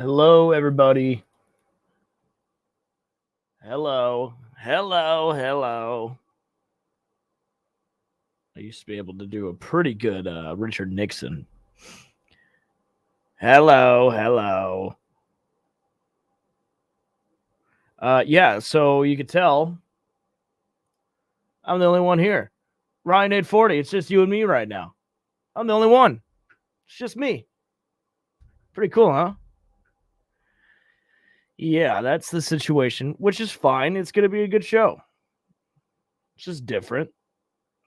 Hello, everybody. Hello. I used to be able to do a pretty good Richard Nixon. Hello. Yeah, so you could tell I'm the only one here. Ryan 840, it's just you and me right now. I'm the only one. It's just me. Pretty cool, huh? Yeah, that's the situation, which is fine. It's going to be a good show. It's just different.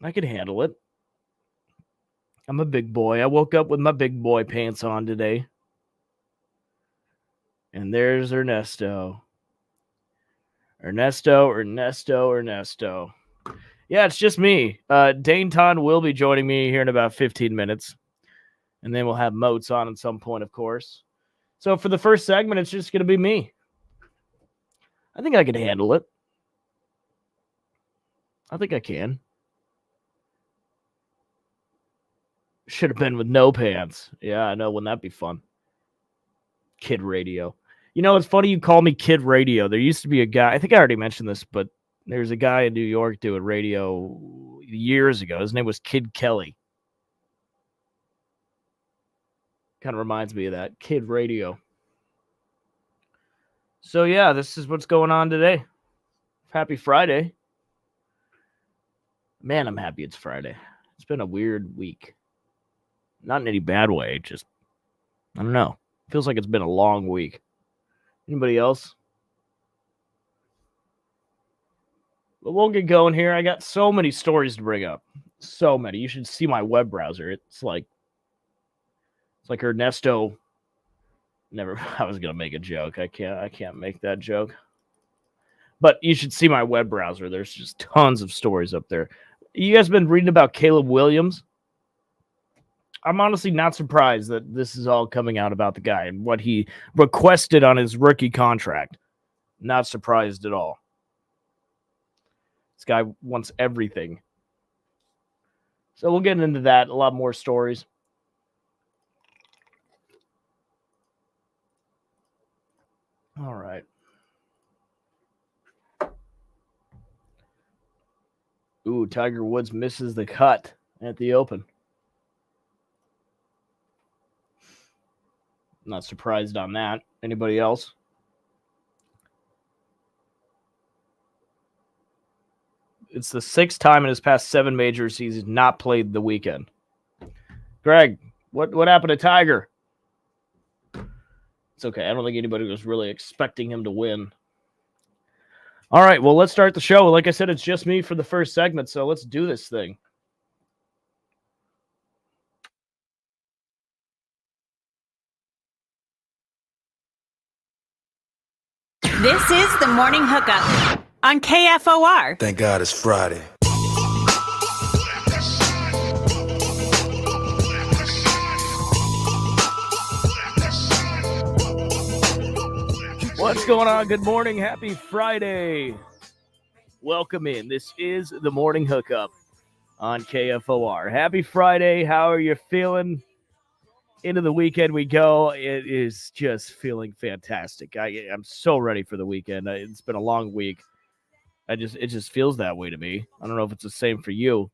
I can handle it. I'm a big boy. I woke up with my big boy pants on today. And there's Ernesto. Ernesto. Yeah, it's just me. Dane Ton will be joining me here in about 15 minutes. And then we'll have Moats on at some point, of course. So for the first segment, it's just going to be me. I think I can handle it. I think I can. Should have been with no pants. Yeah, I know. Wouldn't that be fun? Kid radio. You know, it's funny you call me Kid Radio. There used to be a guy, I think I already mentioned this, but there's a guy in New York doing radio years ago. His name was Kid Kelly. Kind of reminds me of that. Kid Radio. So, yeah, this is what's going on today. Happy Friday. Man, I'm happy it's Friday. It's been a weird week. Not in any bad way. Just, I don't know. Feels like it's been a long week. Anybody else? But we'll get going here. I got so many stories to bring up. So many. You should see my web browser. It's like Ernesto. Never. I was gonna make a joke. I can't make that joke. But you should see my web browser. There's just tons of stories up there. You guys been reading about Caleb Williams? I'm honestly not surprised that this is all coming out about the guy and what he requested on his rookie contract. Not surprised at all. This guy wants everything. So we'll get into that. A lot more stories. All right. Ooh, Tiger Woods misses the cut at the Open. Not surprised on that. Anybody else? It's the sixth time in his past 7 majors he's not played the weekend. Greg, what happened to Tiger? It's okay. I don't think anybody was really expecting him to win. All right, well, let's start the show. Like I said, it's just me for the first segment, so let's do this thing. This is the Morning Hookup on KFOR. Thank God it's Friday. What's going on? Good morning. Happy Friday. Welcome in. This is the Morning Hookup on KFOR. Happy Friday. How are you feeling? Into the weekend we go. It is just feeling fantastic. I'm so ready for the weekend. It's been a long week. It just feels that way to me. I don't know if it's the same for you.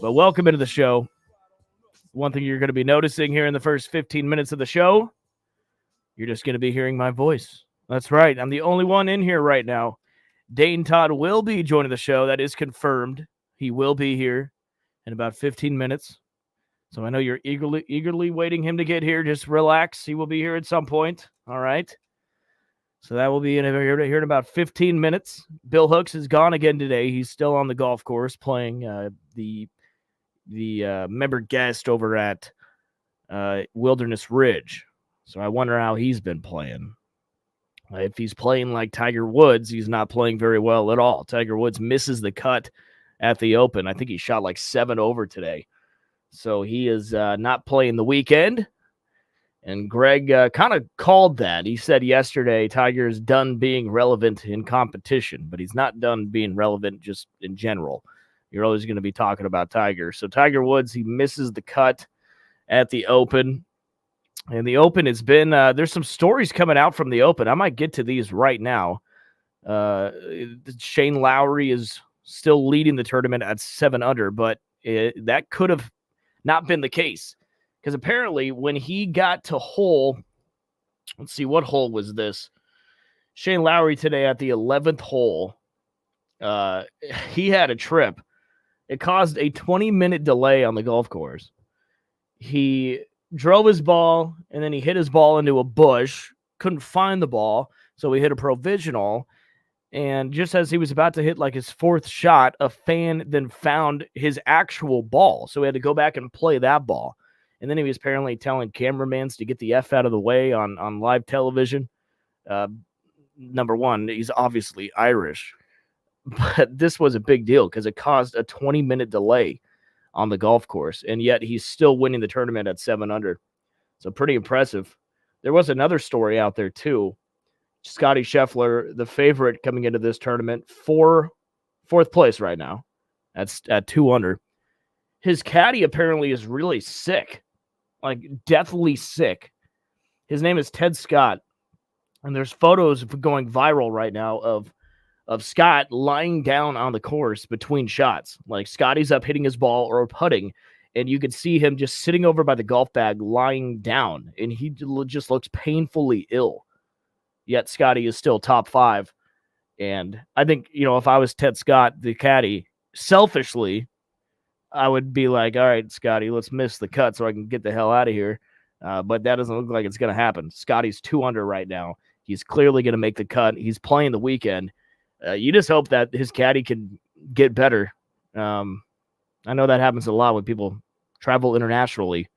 But welcome into the show. One thing you're going to be noticing here in the first 15 minutes of the show, you're just going to be hearing my voice. That's right. I'm the only one in here right now. Dane Todd will be joining the show. That is confirmed. He will be here in about 15 minutes. So I know you're eagerly waiting him to get here. Just relax. He will be here at some point. All right. So that will be here in about 15 minutes. Bill Hooks is gone again today. He's still on the golf course playing the member guest over at Wilderness Ridge. So I wonder how he's been playing. If he's playing like Tiger Woods, he's not playing very well at all. Tiger Woods misses the cut at the Open. I think he shot like 7 over today. So he is not playing the weekend. And Greg kind of called that. He said yesterday Tiger is done being relevant in competition, but he's not done being relevant just in general. You're always going to be talking about Tiger. So Tiger Woods, he misses the cut at the Open. And the Open has been, there's some stories coming out from the Open. I might get to these right now. Shane Lowry is still leading the tournament at 7 under, but that could have not been the case. Because apparently when he got to hole, let's see, what hole was this? Shane Lowry today at the 11th hole, he had a trip. It caused a 20-minute delay on the golf course. He drove his ball, and then he hit his ball into a bush, couldn't find the ball, so he hit a provisional, and just as he was about to hit like his fourth shot, a fan then found his actual ball, so he had to go back and play that ball. And then he was apparently telling cameramans to get the F out of the way on live television. Number one, he's obviously Irish, but this was a big deal because it caused a 20-minute delay on the golf course, and yet he's still winning the tournament at 7 under. So pretty impressive. There was another story out there too. Scotty Scheffler, the favorite coming into this tournament, fourth place right now. That's at 2 under. His caddy apparently is really sick, like deathly sick. His name is Ted Scott, and there's photos going viral right now of Scott lying down on the course between shots. Like Scotty's up hitting his ball or putting, and you could see him just sitting over by the golf bag lying down, and he just looks painfully ill. Yet Scotty is still top 5. And I think, if I was Ted Scott, the caddy, selfishly, I would be like, all right, Scotty, let's miss the cut so I can get the hell out of here. But that doesn't look like it's going to happen. Scotty's 2 under right now. He's clearly going to make the cut. He's playing the weekend. You just hope that his caddy can get better. I know that happens a lot when people travel internationally.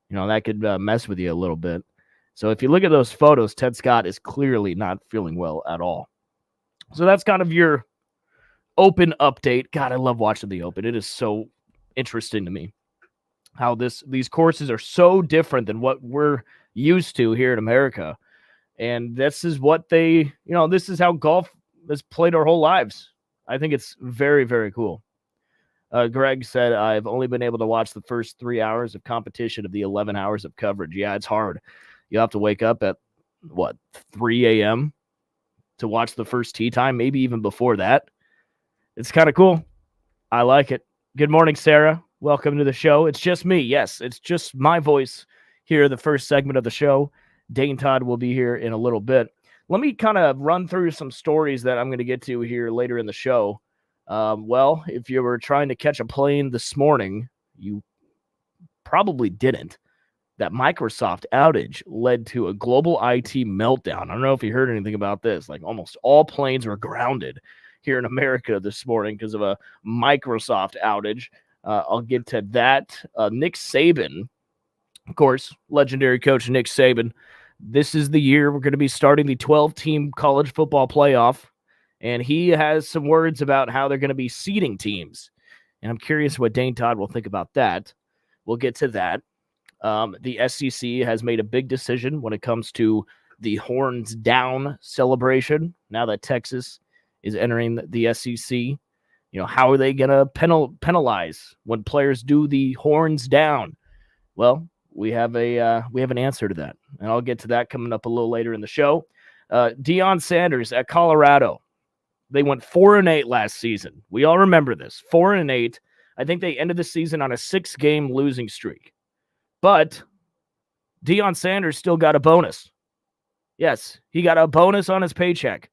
That could mess with you a little bit. So if you look at those photos, Ted Scott is clearly not feeling well at all. So that's kind of your Open update. God, I love watching the Open. It is so interesting to me how these courses are so different than what we're used to here in America. And this is what this is how golf has played our whole lives. I think it's very, very cool. Greg said, I've only been able to watch the first 3 hours of competition of the 11 hours of coverage. Yeah, it's hard. You have to wake up at, 3 a.m. to watch the first tee time, maybe even before that. It's kind of cool. I like it. Good morning, Sarah. Welcome to the show. It's just me. Yes, it's just my voice here, the first segment of the show. Dane Todd will be here in a little bit. Let me kind of run through some stories that I'm going to get to here later in the show. Well, if you were trying to catch a plane this morning, you probably didn't. That Microsoft outage led to a global IT meltdown. I don't know if you heard anything about this. Like almost all planes were grounded here in America this morning because of a Microsoft outage. I'll get to that. Nick Saban, of course, legendary coach Nick Saban. This is the year we're going to be starting the 12-team college football playoff, and he has some words about how they're going to be seeding teams. And I'm curious what Dane Todd will think about that. We'll get to that. The SEC has made a big decision when it comes to the horns down celebration. Now that Texas is entering the SEC, how are they going to penalize when players do the horns down? Well, we have an answer to that, and I'll get to that coming up a little later in the show. Deion Sanders at Colorado, they went 4-8 last season. We all remember this, 4-8. I think they ended the season on a 6-game losing streak. But Deion Sanders still got a bonus. Yes, he got a bonus on his paycheck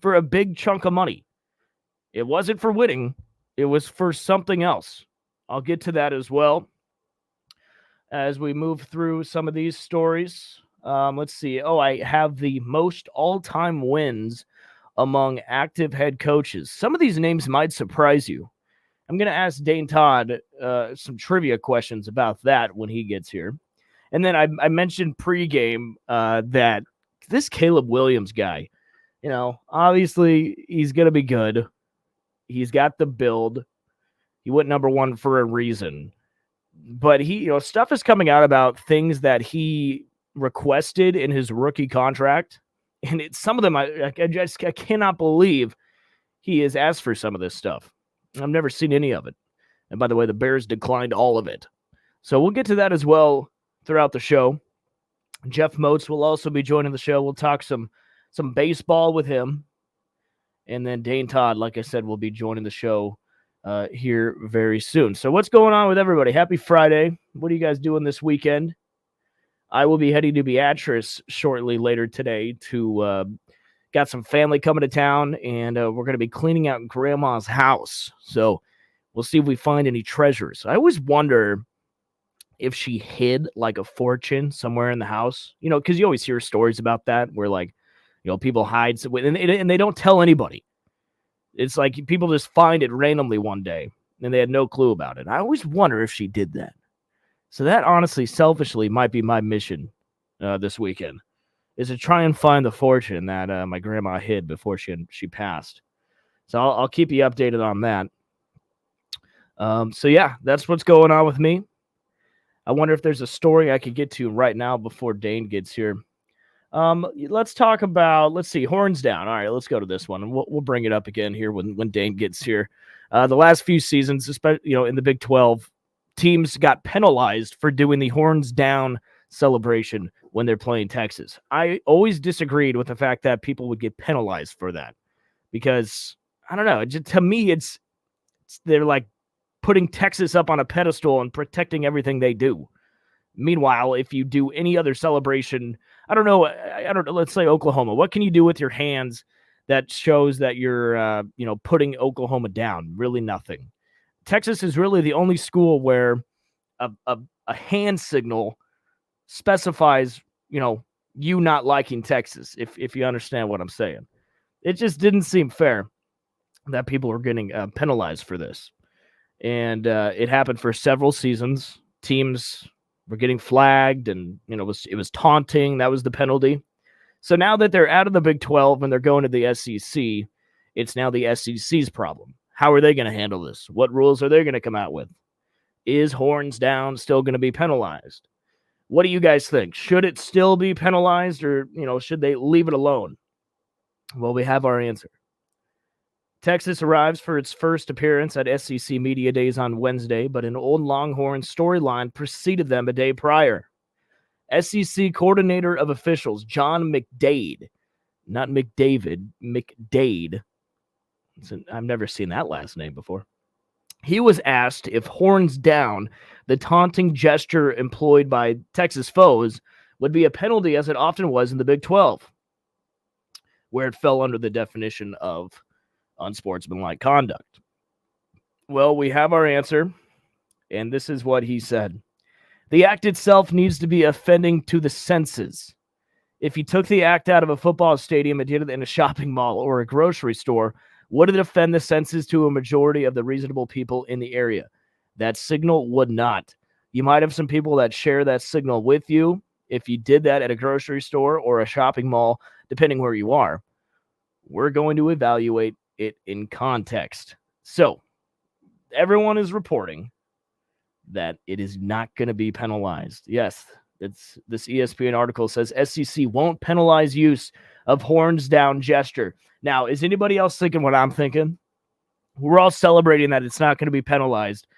for a big chunk of money. It wasn't for winning. It was for something else. I'll get to that as well as we move through some of these stories. Let's see. I have the most all-time wins among active head coaches. Some of these names might surprise you. I'm going to ask Dane Todd some trivia questions about that when he gets here. And then I mentioned pregame that this Caleb Williams guy, obviously he's going to be good. He's got the build. He went number 1 for a reason. But he, stuff is coming out about things that he requested in his rookie contract. And some of them, I cannot believe he has asked for some of this stuff. I've never seen any of it. And by the way, the Bears declined all of it. So we'll get to that as well throughout the show. Jeff Moats will also be joining the show. We'll talk some baseball with him. And then Dane Todd, like I said, will be joining the show here very soon. So what's going on with everybody? Happy Friday. What are you guys doing this weekend? I will be heading to Beatrice shortly later today to got some family coming to town, and we're going to be cleaning out Grandma's house. So we'll see if we find any treasures. I always wonder if she hid like a fortune somewhere in the house, because you always hear stories about that where like, people hide and they don't tell anybody. It's like people just find it randomly one day and they had no clue about it. I always wonder if she did that. So that honestly, selfishly, might be my mission this weekend, is to try and find the fortune that my grandma hid before she passed. So I'll keep you updated on that. So yeah, that's what's going on with me. I wonder if there's a story I could get to right now before Dane gets here. Let's talk about, horns down. All right, let's go to this one, and we'll bring it up again here when Dane gets here. The last few seasons, especially in the Big 12, teams got penalized for doing the horns down celebration when they're playing Texas. I always disagreed with the fact that people would get penalized for that because I don't know. To me, they're like putting Texas up on a pedestal and protecting everything they do. Meanwhile, if you do any other celebration, I don't know. Let's say Oklahoma. What can you do with your hands that shows that you're, putting Oklahoma down? Really nothing. Texas is really the only school where a hand signal specifies, you not liking Texas, if you understand what I'm saying. It just didn't seem fair that people were getting penalized for this. And it happened for several seasons. Teams were getting flagged, and it was taunting. That was the penalty. So now that they're out of the Big 12 and they're going to the SEC, it's now the SEC's problem. How are they going to handle this? What rules are they going to come out with? Is horns down still going to be penalized? What do you guys think? Should it still be penalized, or should they leave it alone? Well, we have our answer. Texas arrives for its first appearance at SEC Media Days on Wednesday, but an old Longhorn storyline preceded them a day prior. SEC Coordinator of Officials John McDade, not McDavid, McDade. I've never seen that last name before. He was asked if horns down, the taunting gesture employed by Texas foes, would be a penalty as it often was in the Big 12, where it fell under the definition of unsportsmanlike conduct. Well, we have our answer, and this is what he said. The act itself needs to be offending to the senses. If you took the act out of a football stadium and did it in a shopping mall or a grocery store, would it offend the senses to a majority of the reasonable people in the area? That signal would not. You might have some people that share that signal with you if you did that at a grocery store or a shopping mall, depending where you are. We're going to evaluate it in context. So, everyone is reporting that it is not going to be penalized. Yes, this ESPN article says SEC won't penalize use of horns down gesture. Now, is anybody else thinking what I'm thinking? We're all celebrating that it's not going to be penalized,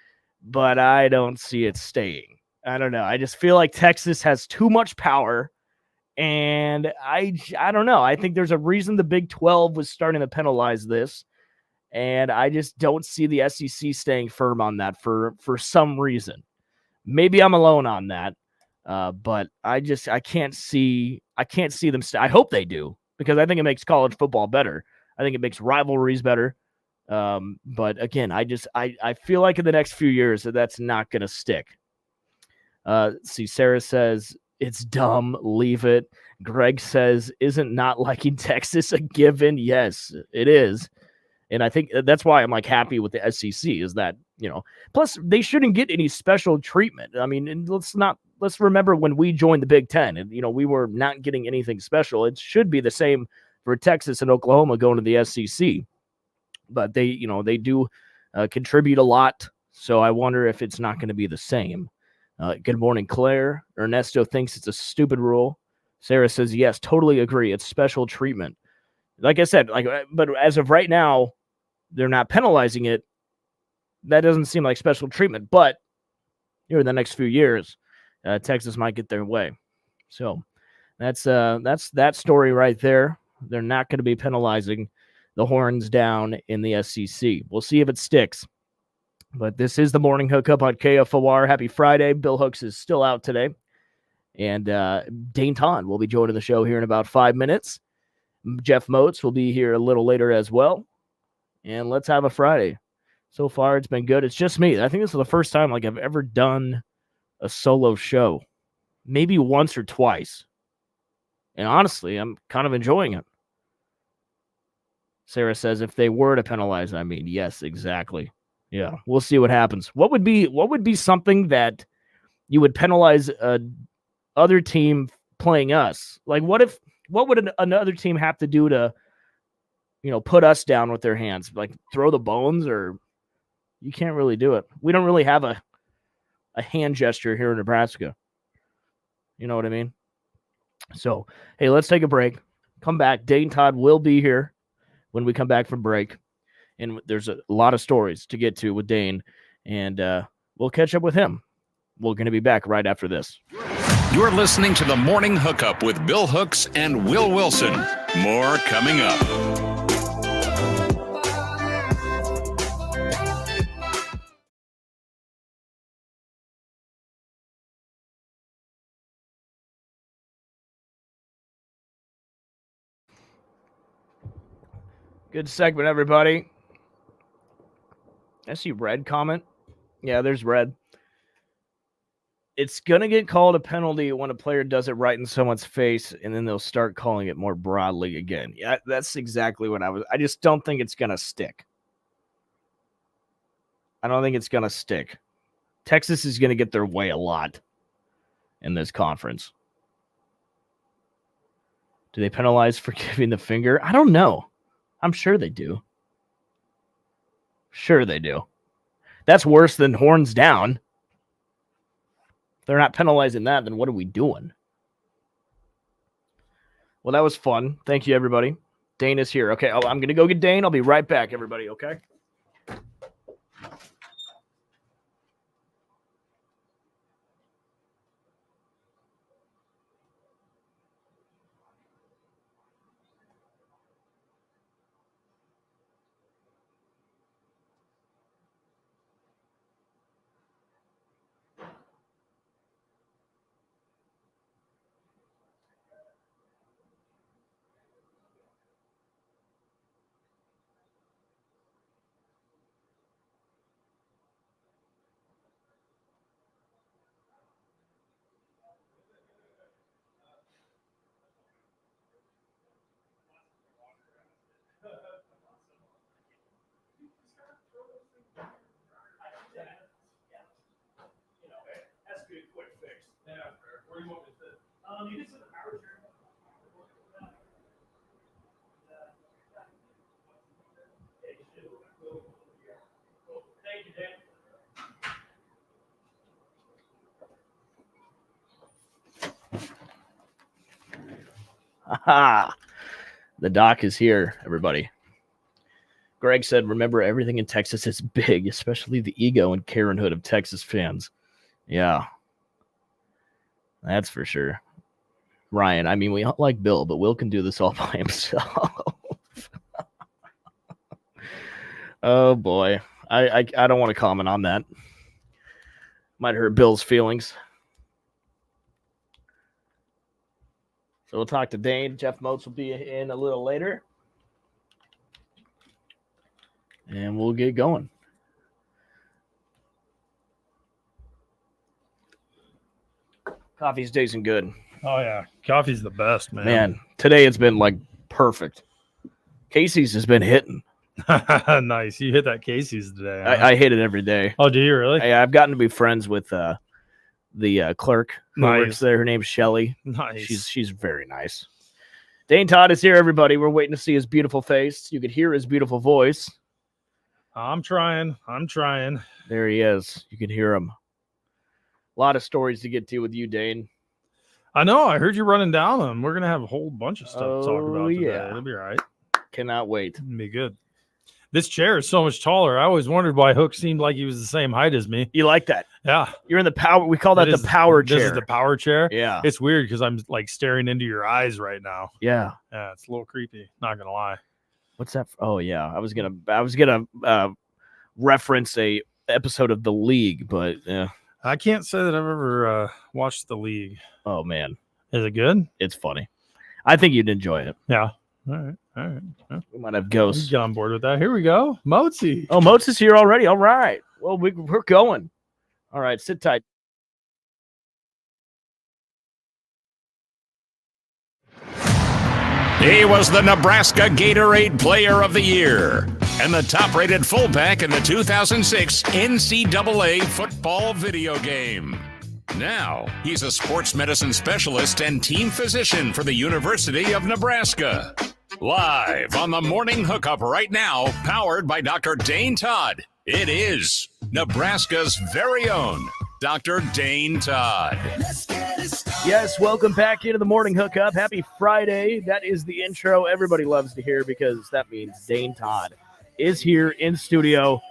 but I don't see it staying. I don't know. I just feel like Texas has too much power, and I don't know. I think there's a reason the Big 12 was starting to penalize this, and I just don't see the SEC staying firm on that for some reason. Maybe I'm alone on that, but I can't see them. I hope they do, because I think it makes college football better. I think it makes rivalries better. But again, I feel like in the next few years that's not going to stick. See, Sarah says it's dumb. Leave it. Greg says, isn't not liking Texas a given? Yes, it is. And I think that's why I'm like happy with the SEC is that, plus they shouldn't get any special treatment. I mean, and let's remember when we joined the Big Ten and, we were not getting anything special. It should be the same for Texas and Oklahoma going to the SEC, but they do contribute a lot. So I wonder if it's not going to be the same. Good morning, Claire. Ernesto thinks it's a stupid rule. Sarah says, yes, totally agree. It's special treatment. Like I said, but as of right now, they're not penalizing it. That doesn't seem like special treatment, but here in the next few years, Texas might get their way. So That's that story right there. They're not going to be penalizing the horns down in the SEC. We'll see if it sticks. But this is the morning hookup on KFOR. Happy Friday. Bill Hooks is still out today. And Dane Todd will be joining the show here in about 5 minutes. Jeff Moats will be here a little later as well. And let's have a Friday. So far, it's been good. It's just me. I think this is the first time I've ever done a solo show. Maybe once or twice. And honestly, I'm kind of enjoying it. Sarah says, if they were to penalize, yes, exactly. Yeah, we'll see what happens. What would be something that you would penalize other team playing us? Like, what would another team have to do to, put us down with their hands? Like throw the bones, or you can't really do it. We don't really have a hand gesture here in Nebraska. You know what I mean? So, hey, let's take a break. Come back. Dane Todd will be here when we come back from break. And there's a lot of stories to get to with Dane. And we'll catch up with him. We're going to be back right after this. You're listening to the Morning Hookup with Bill Hooks and Will Wilson. More coming up. Good segment, everybody. I see Red comment. Yeah, there's Red. It's going to get called a penalty when a player does it right in someone's face, and then they'll start calling it more broadly again. Yeah, that's exactly what I just don't think it's going to stick. I don't think it's going to stick. Texas is going to get their way a lot in this conference. Do they penalize for giving the finger? I don't know. I'm sure they do. Sure they do. That's worse than horns down. If they're not penalizing that, then what are we doing? Well, that was fun. Thank you, everybody. Dane is here. Okay, I'm going to go get Dane. I'll be right back, everybody, okay? Aha! The doc is here, everybody. Greg said, remember, everything in Texas is big, especially the ego and Karenhood of Texas fans. Yeah. That's for sure. Ryan, we don't like Bill, but Will can do this all by himself. Oh, boy. I don't want to comment on that. Might hurt Bill's feelings. So we'll talk to Dane. Jeff Moats will be in a little later. And we'll get going. Coffee's tasting good. Oh, yeah. Coffee's the best, man. Man, today it's been perfect. Casey's has been hitting. Nice. You hit that Casey's today. Huh? I hit it every day. Oh, do you really? I've gotten to be friends with the clerk who works there. Her name's Shelly. Nice. She's very nice. Dane Todd is here, everybody. We're waiting to see his beautiful face. You could hear his beautiful voice. I'm trying. There he is. You can hear him. A lot of stories to get to with you, Dane. I know. I heard you running down them. We're going to have a whole bunch of stuff to talk about today. Yeah. It'll be all right. Cannot wait. It'll be good. This chair is so much taller. I always wondered why Hook seemed like he was the same height as me. You like that? Yeah. You're in the power. We call that the power chair. This is the power chair. Yeah. It's weird because I'm like staring into your eyes right now. Yeah. Yeah, it's a little creepy. Not gonna lie. What's that? Oh yeah, I was gonna reference a episode of The League, but yeah. I can't say that I've ever watched The League. Oh man, is it good? It's funny. I think you'd enjoy it. Yeah. All right. Yeah. We might have ghosts. Get on board with that. Here we go. Mozi. Oh, Moats is here already. All right. Well, we're going. All right. Sit tight. He was the Nebraska Gatorade Player of the Year and the top-rated fullback in the 2006 NCAA football video game. Now, he's a sports medicine specialist and team physician for the University of Nebraska. Live on the Morning Hookup right now, powered by Dr. Dane Todd. It is Nebraska's very own Dr. Dane Todd. Yes, welcome back into the Morning Hookup. Happy Friday. That is the intro everybody loves to hear because that means Dane Todd is here in studio.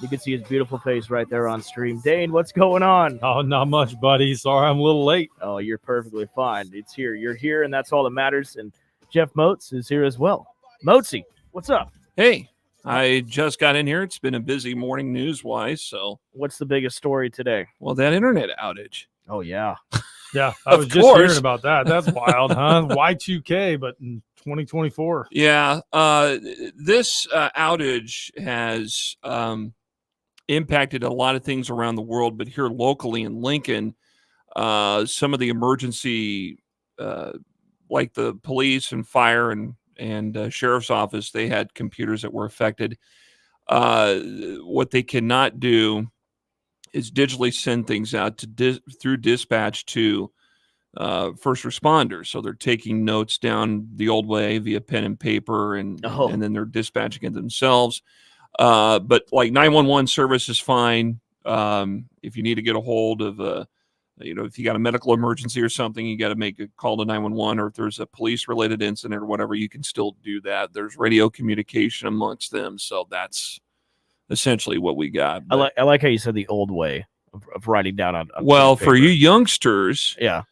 You can see his beautiful face right there on stream. Dane, what's going on? Oh, not much, buddy. Sorry, I'm a little late. Oh, you're perfectly fine. It's here. You're here, and that's all that matters. And Jeff Moats is here as well. Moatsy, what's up? Hey, I just got in here. It's been a busy morning news-wise, so. What's the biggest story today? Well, that internet outage. Oh, yeah. Yeah, I was just hearing about that. That's wild, huh? Y2K, but in 2024. Yeah, this outage has impacted a lot of things around the world, but here locally in Lincoln, some of the emergency, like the police and fire and sheriff's office, they had computers that were affected. What they cannot do is digitally send things out through dispatch to first responders. So they're taking notes down the old way via pen and paper, and then they're dispatching it themselves. But like 911 service is fine. If you need to get a hold of if you got a medical emergency or something, you got to make a call to 911, or if there's a police related incident or whatever, you can still do that. There's radio communication amongst them. So that's essentially what we got. But I like how you said the old way of writing down on well, for you youngsters, yeah,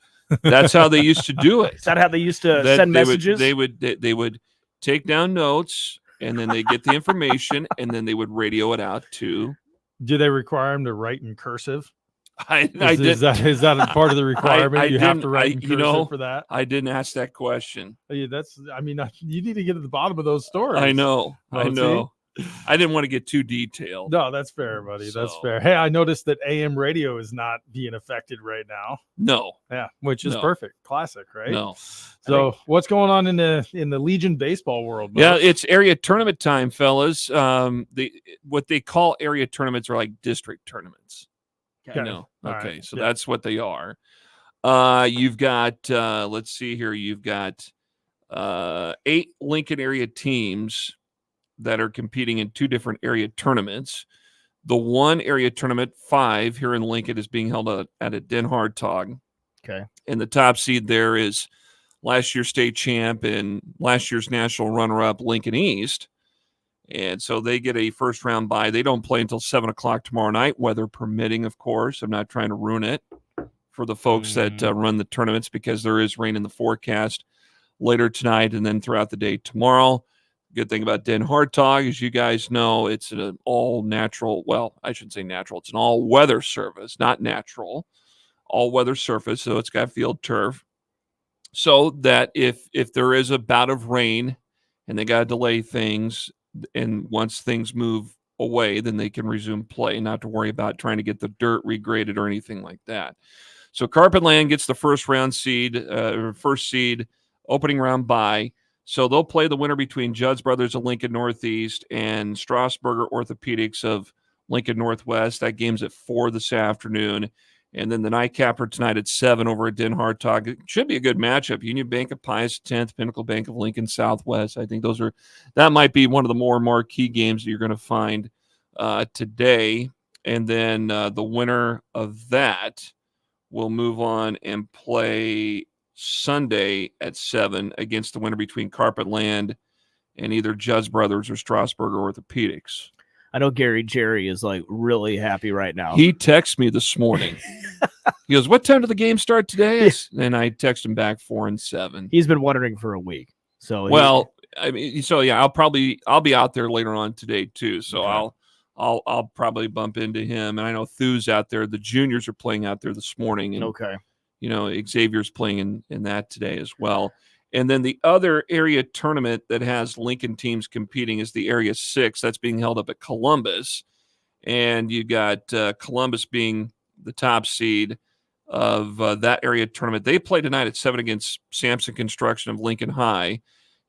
that's how they used to do it. Is that how they used to send messages? They would take down notes, and then they get the information, and then they would radio it out to. Do they require them to write in cursive? Is that a part of the requirement? You have to write in cursive for that. I didn't ask that question. You need to get to the bottom of those stories. I know. I didn't want to get too detailed. No, that's fair, buddy. That's fair. Hey, I noticed that AM radio is not being affected right now. No. Yeah, which is perfect. Classic, right? No. So what's going on in the Legion baseball world? Most? Yeah, it's area tournament time, fellas. What they call area tournaments are like district tournaments. Okay. No. Okay. Right. So that's what they are. You've got, let's see here. You've got 8 Lincoln area teams that are competing in 2 different area tournaments. The one area tournament, 5 here in Lincoln, is being held at a Den Hartog. Okay. And the top seed there is last year's state champ and last year's national runner-up Lincoln East. And so they get a first round bye. They don't play until 7:00 tomorrow night, weather permitting, of course. I'm not trying to ruin it for the folks that run the tournaments, because there is rain in the forecast later tonight and then throughout the day tomorrow. Good thing about Den Hartog, as you guys know, it's an all-natural, well, I shouldn't say natural, it's an all-weather surface, not natural, all-weather surface, so it's got field turf. So that if there is a bout of rain and they got to delay things, and once things move away, then they can resume play, not to worry about trying to get the dirt regraded or anything like that. So Carpetland gets the first seed, opening round bye. So they'll play the winner between Judd's Brothers of Lincoln Northeast and Strasburger Orthopedics of Lincoln Northwest. That game's at 4 this afternoon. And then the nightcapper tonight at 7 over at Den Hartog. It should be a good matchup. Union Bank of Pius 10th, Pinnacle Bank of Lincoln Southwest. I think that might be one of the more marquee games that you're going to find today. And then the winner of that will move on and play Sunday at 7 against the winner between Carpetland and either Judd's Brothers or Strasburger Orthopedics. I know Gary Jerry is like really happy right now. He texted me this morning. He goes, "What time did the game start today?" And I text him back 4 and 7. He's been wondering for a week. So I'll be out there later on today too. So okay. I'll probably bump into him. And I know Thu's out there. The juniors are playing out there this morning. And, okay. Xavier's playing in that today as well. And then the other area tournament that has Lincoln teams competing is the Area 6. That's being held up at Columbus. And you got Columbus being the top seed of that area tournament. They play tonight at 7 against Sampson Construction of Lincoln High.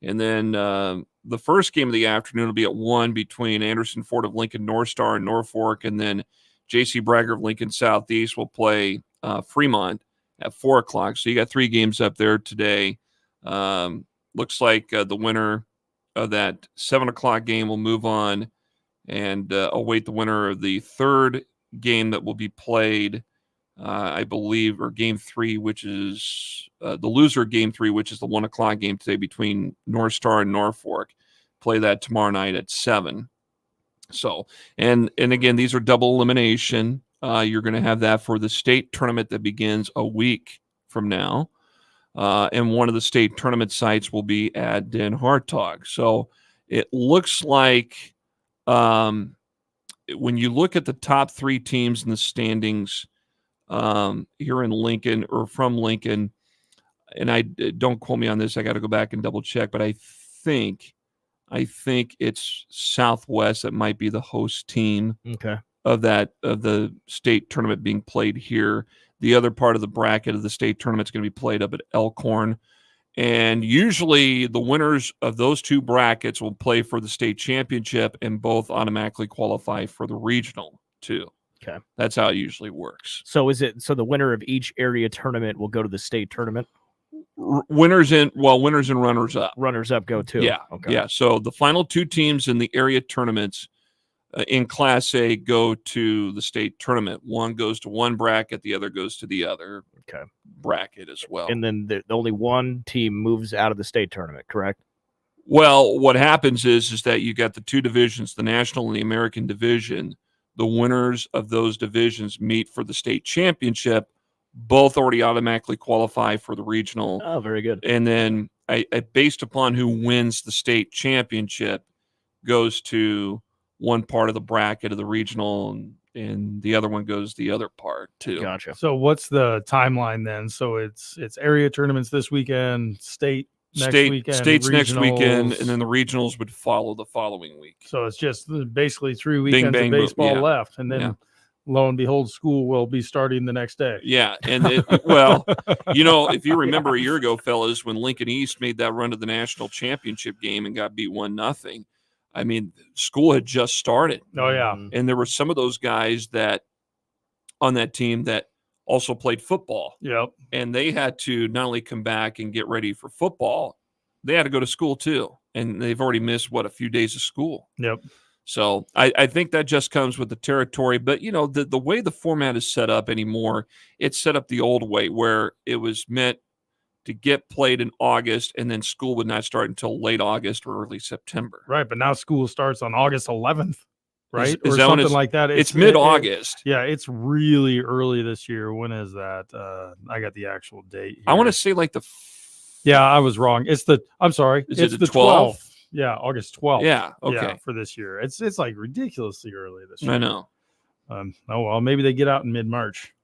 And then the first game of the afternoon will be at 1 between Anderson Ford of Lincoln North Star and Norfolk. And then J.C. Bragger of Lincoln Southeast will play Fremont at 4 o'clock. So you got 3 games up there today. Looks like the winner of that 7 o'clock game will move on and await the winner of the third game that will be played, I believe, or game 3, which is the loser of game 3, which is the 1 o'clock game today between North Star and Norfolk. Play that tomorrow night at 7. So, and again, these are double elimination. You're going to have that for the state tournament that begins a week from now. And one of the state tournament sites will be at Den Hartog. So it looks like when you look at the top 3 teams in the standings here in Lincoln or from Lincoln, and I don't quote me on this, I got to go back and double check, but I think it's Southwest that might be the host team of the state tournament being played here. The other part of the bracket of the state tournament is going to be played up at Elkhorn. And usually the winners of those 2 brackets will play for the state championship and both automatically qualify for the regional too. Okay. That's how it usually works. So so the winner of each area tournament will go to the state tournament? Winners and runners up. Runners up go too. Yeah. Okay. Yeah. So the final 2 teams in the area tournaments in Class A go to the state tournament. One goes to one bracket, the other goes to the other bracket as well. And then the only one team moves out of the state tournament, correct? Well, what happens is that you got the 2 divisions, the national and the American division. The winners of those divisions meet for the state championship. Both already automatically qualify for the regional. Oh, very good. And then I based upon who wins the state championship goes to one part of the bracket of the regional, and the other one goes the other part too. Gotcha. So what's the timeline then? So it's area tournaments this weekend, states next weekend, and then the regionals would follow the following week. So it's just basically 3 weekends bang, of baseball yeah. left, and then lo and behold, school will be starting the next day. Yeah, and if you remember a year ago, fellas, when Lincoln East made that run to the national championship game and got beat 1-0. I mean, school had just started. Oh, yeah. And there were some of those guys that on that team that also played football. Yep. And they had to not only come back and get ready for football, they had to go to school too. And they've already missed, a few days of school. Yep. So I think that just comes with the territory. But, the way the format is set up anymore, it's set up the old way where it was meant to get played in August, and then school would not start until late August or early September. Right, but now school starts on August 11th, right? Is or that something like that. It's mid-August. It's really early this year. When is that? I got the actual date here. I want to say like Yeah, I was wrong. It's the 12th? Yeah, August 12th. Yeah, okay. Yeah, for this year. It's like ridiculously early this year. I know. Oh, well, maybe they get out in mid-March.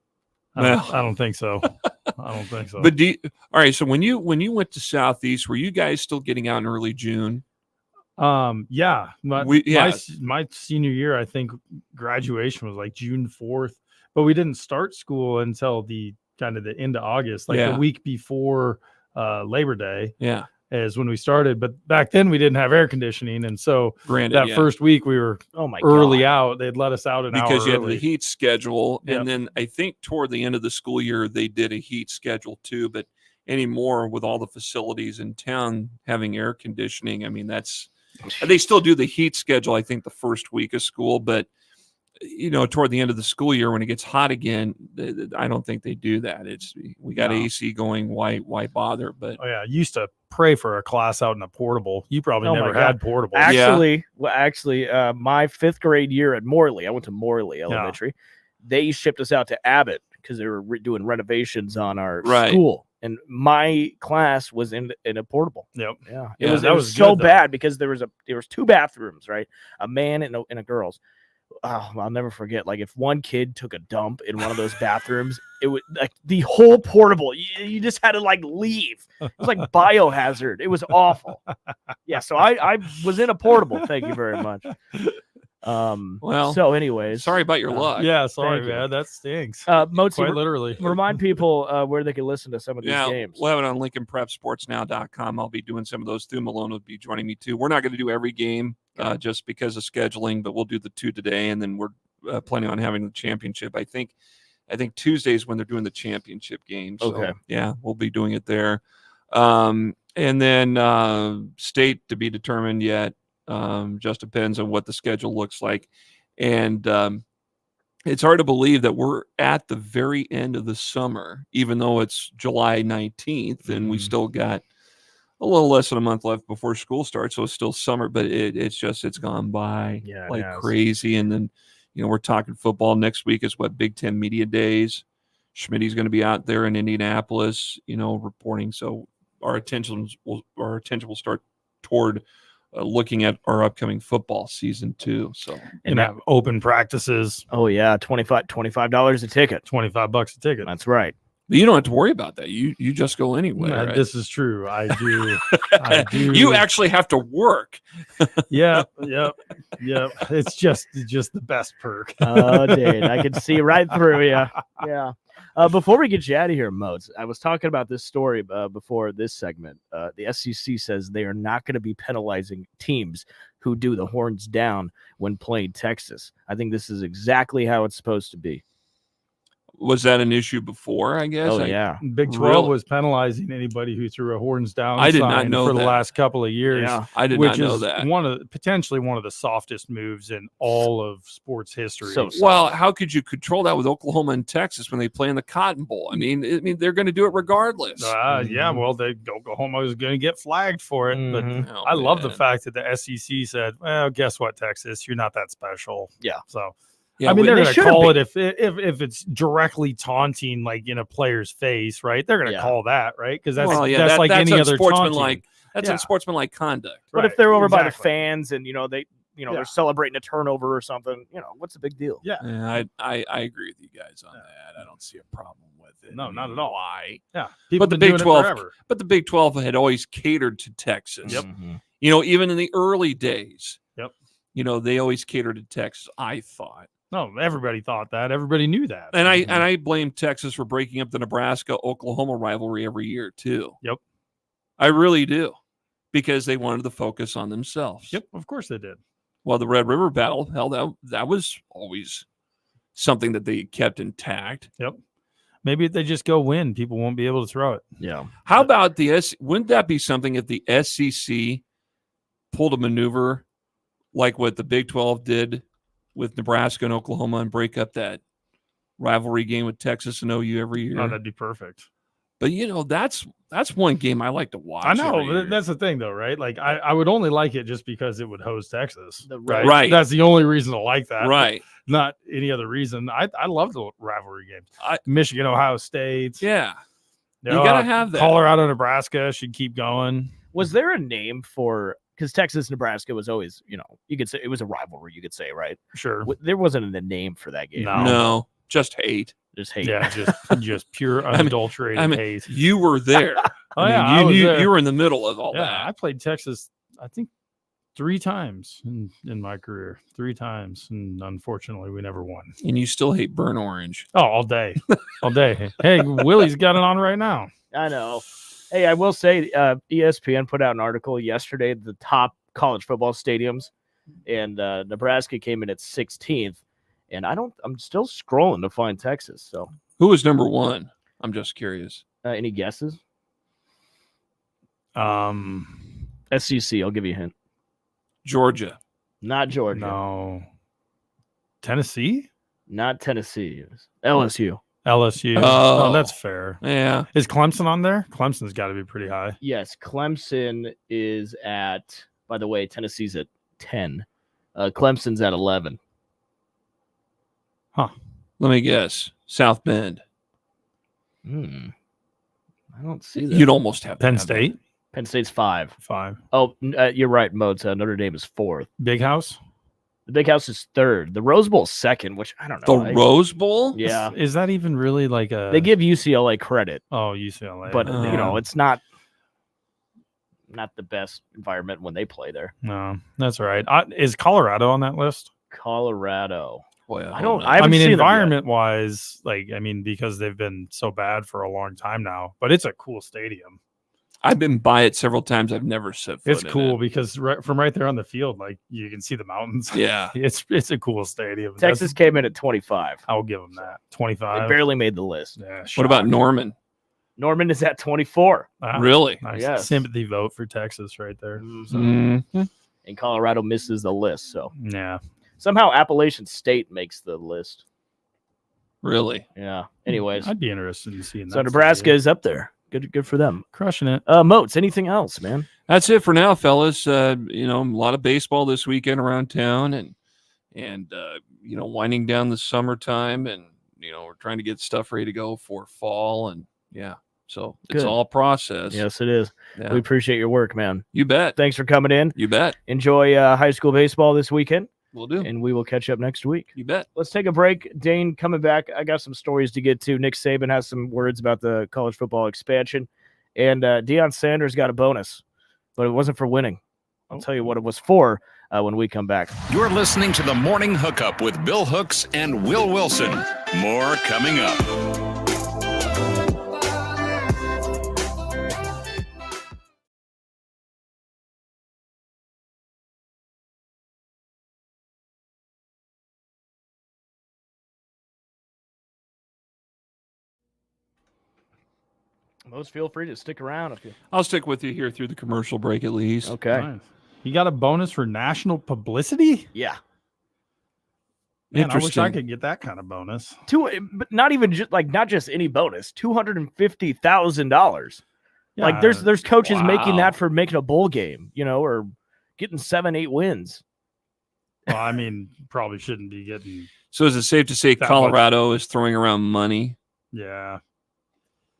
I don't think so. I don't think so. But all right, so when you went to Southeast, were you guys still getting out in early June? Yeah. My senior year, I think graduation was like June 4th, but we didn't start school until the kind of the end of August, like the week before Labor Day. Yeah. Is when we started, but back then we didn't have air conditioning, and so first week we were early out. They'd let us out because you early. had the heat schedule, and then I think toward the end of the school year they did a heat schedule too. But anymore, with all the facilities in town having air conditioning, I mean they still do the heat schedule. I think the first week of school, but toward the end of the school year when it gets hot again, I don't think they do that. We got AC going. Why bother? But I used to pray for a class out in a portable. You probably never had portable. Actually, my 5th grade year at Morley, I went to Morley Elementary. They shipped us out to Abbott because they were doing renovations on our school. And my class was in a portable. Yep. Yeah. It was so bad because there was 2 bathrooms, right? A man and a girl's. Oh, I'll never forget. Like, if one kid took a dump in one of those bathrooms, it would like the whole portable. You just had to like leave. It was like biohazard. It was awful. Yeah. So I was in a portable. Thank you very much. So anyways, sorry about your luck. Yeah, sorry, man. That stinks. Motzi, quite literally. Remind people where they can listen to some of these games. We'll have it on LincolnPrepSportsNow.com. I'll be doing some of those. Stu Malone will be joining me too. We're not going to do every game just because of scheduling, but we'll do the 2 today, and then we're planning on having the championship. I think Tuesdays when they're doing the championship games. So, okay. Yeah, we'll be doing it there. And then state to be determined yet. Just depends on what the schedule looks like. And it's hard to believe that we're at the very end of the summer, even though it's July 19th and we still got a little less than a month left before school starts. So it's still summer, but it's gone by crazy. And then, we're talking football. Next week is Big Ten Media Days. Schmitty's going to be out there in Indianapolis, reporting. So our attention will start toward looking at our upcoming football season too. So and have open practices. Oh yeah, $25 a ticket. $25 a ticket. That's right. But you don't have to worry about that. You just go anyway. Right? This is true. I do. I do. You actually have to work. Yep. It's just the best perk. Oh, dude, I can see right through you. Yeah. Before we get you out of here, Moats, I was talking about this story before this segment. The SEC says they are not going to be penalizing teams who do the horns down when playing Texas. I think this is exactly how it's supposed to be. Was that an issue before, I guess? Oh, yeah. Big 12 was penalizing anybody who threw a horns down I did not know for that. the last couple of years. Yeah, I did not know that. Potentially one of the softest moves in all of sports history. Well, how could you control that with Oklahoma and Texas when they play in the Cotton Bowl? I mean, they're going to do it regardless. Yeah, well, Oklahoma is going to get flagged for it. But I love the fact that the SEC said, well, guess what, Texas? You're not that special. Yeah. So. Yeah, I mean, they're going to call it if it's directly taunting, like in a player's face, right? They're going to call that, right? Because that's like any other taunting. That's unsportsmanlike conduct. But if they're over by the fans and they're celebrating a turnover or something, what's the big deal? Yeah, I agree with you guys on that. I don't see a problem with it. No, not at all. Why? Yeah, but the Big 12 had always catered to Texas. Yep. Even in the early days. Yep. They always catered to Texas. I thought. No, everybody thought that. Everybody knew that. And I blame Texas for breaking up the Nebraska-Oklahoma rivalry every year, too. Yep. I really do. Because they wanted to focus on themselves. Yep, of course they did. Well, the Red River battle, that was always something that they kept intact. Yep. Maybe if they just go win, people won't be able to throw it. Yeah. How about wouldn't that be something if the SEC pulled a maneuver like what the Big 12 did with Nebraska and Oklahoma and break up that rivalry game with Texas and OU every year? Oh, that'd be perfect. But, that's one game I like to watch. I know, but that's the thing, though, right? Like, I would only like it just because it would host Texas. Right. That's the only reason to like that. Right. Not any other reason. I love the rivalry games. Michigan, Ohio State. Yeah. You got to have that. Colorado, Nebraska should keep going. Was there a name for... Because Texas, Nebraska was always, you could say it was a rivalry, you could say, right? Sure. There wasn't a name for that game. No, just hate. Just hate. Yeah, just pure unadulterated hate. You were there. I was there. You were in the middle of all that. I played Texas, I think, 3 times in my career. 3 times. And unfortunately, we never won. And you still hate burnt orange. Oh, all day. All day. Hey, Willie's got it on right now. I know. Hey, I will say ESPN put out an article yesterday, the top college football stadiums, and Nebraska came in at 16th. And I'm still scrolling to find Texas. So who was number 1? I'm just curious. Any guesses? SEC, I'll give you a hint. Georgia. Not Georgia. No. Tennessee? Not Tennessee. It was LSU. LSU. Oh, that's fair. Yeah. Is Clemson on there? Clemson's got to be pretty high. Yes, Clemson is at, by the way, Tennessee's at 10. Clemson's at 11. Huh. Let me guess. South Bend. I don't see that. You'd almost have Penn State? Penn State's 5. 5. Oh, you're right, Modes. Notre Dame is 4th. Big House? The Big House is 3rd. The Rose Bowl's 2nd, which I don't know. The Rose Bowl? Yeah. Is that even really like a... They give UCLA credit. Oh, UCLA. But, it's not the best environment when they play there. No, that's right. Is Colorado on that list? Colorado. Boy, I mean, environment-wise, because they've been so bad for a long time now, but it's a cool stadium. I've been by it several times. I've never set foot It's in cool it. because from right there on the field, you can see the mountains. Yeah. It's a cool stadium. Texas came in at 25. I'll give them that. 25. They barely made the list. Yeah, what about Norman? Norman is at 24. Really? Nice. Yes. Sympathy vote for Texas right there. Mm-hmm. And Colorado misses the list. So yeah. Somehow Appalachian State makes the list. Really? Yeah. Anyways. I'd be interested in seeing that. So Nebraska is up there. Good for them. Crushing it. Moats, anything else, man? That's it for now, fellas. A lot of baseball this weekend around town and winding down the summertime and, we're trying to get stuff ready to go for fall and yeah. So it's all process. Yes, it is. Yeah. We appreciate your work, man. You bet. Thanks for coming in. You bet. Enjoy high school baseball this weekend. We'll do. And we will catch up next week. You bet. Let's take a break. Dane, coming back, I got some stories to get to. Nick Saban has some words about the college football expansion. And Deion Sanders got a bonus, but it wasn't for winning. I'll tell you what it was for when we come back. You're listening to the Morning Hookup with Bill Hooks and Will Wilson. More coming up. Most feel free to stick around if you. I'll stick with you here through the commercial break at least. Okay. Nice. You got a bonus for national publicity? Yeah. Man, I wish I could get that kind of bonus. But not even not just any bonus. $250,000. Yeah. Like there's coaches making that for making a bowl game, or getting 7-8 wins. Well, I mean, probably shouldn't be getting. So is it safe to say Colorado is throwing around money? Yeah.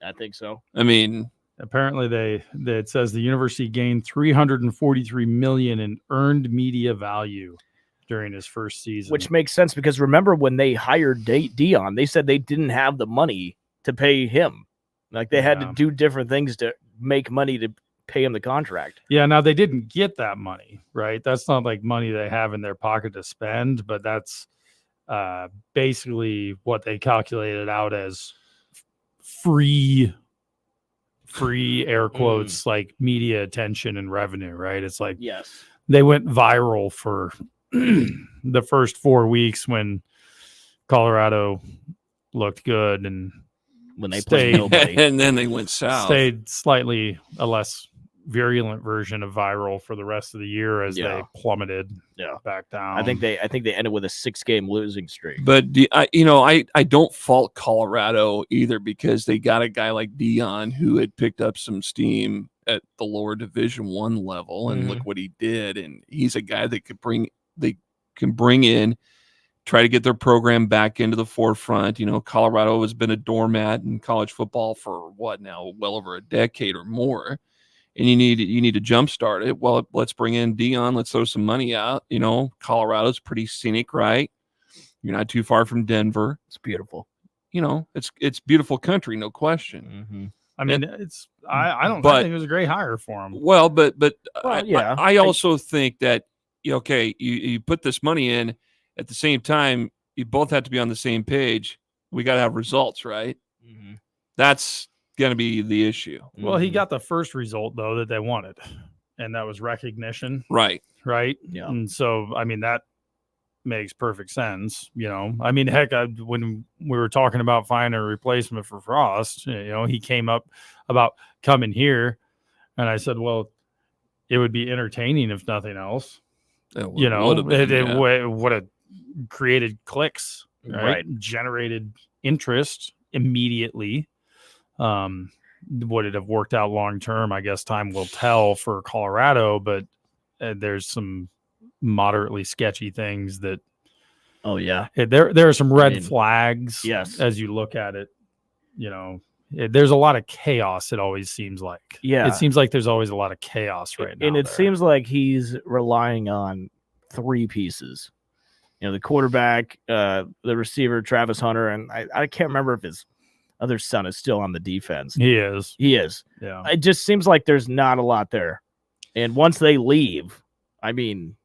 I think so. I mean, apparently it says the university gained $343 million in earned media value during his first season, which makes sense because remember when they hired Deion, they said they didn't have the money to pay him. Like they had to do different things to make money to pay him the contract. Yeah. Now they didn't get that money, right? That's not like money they have in their pocket to spend, but that's basically what they calculated out as free air quotes, like media attention and revenue, right? It's like, yes, they went viral for the first 4 weeks when Colorado looked good and when they played nobody, and then they went south. Stayed slightly a less virulent version of viral for the rest of the year as they plummeted back down. I think they ended with a 6-game losing streak. But I don't fault Colorado either because they got a guy like Deion who had picked up some steam at the lower Division I level, and look what he did. And he's a guy that can bring in, try to get their program back into the forefront. Colorado has been a doormat in college football for what now, well over a decade or more. And you need to jumpstart it. Well, let's bring in Deion. Let's throw some money out. Colorado's pretty scenic, right? You're not too far from Denver. It's beautiful. It's beautiful country, no question. Mm-hmm. I mean, I think it was a great hire for him. Well, but yeah. I also think that you put this money in at the same time. You both have to be on the same page. We got to have results, right? Mm-hmm. That's going to be the issue. Well, he got the first result though that they wanted, and that was recognition. Right. Yeah. And so, I mean, that makes perfect sense. I mean, heck, when we were talking about finding a replacement for Frost, he came up about coming here, and I said, well, it would be entertaining if nothing else. It would have created clicks, right? Generated interest immediately. Would it have worked out long term? I guess time will tell for Colorado, but there's some moderately sketchy things that. Oh yeah, there are some red flags. Yes, as you look at it, there's a lot of chaos. It always seems like. Yeah, it seems like there's always a lot of chaos right now. And it seems like he's relying on three pieces. The quarterback, the receiver, Travis Hunter, and I can't remember if his other son is still on the defense. He is. Yeah. It just seems like there's not a lot there. And once they leave, I mean,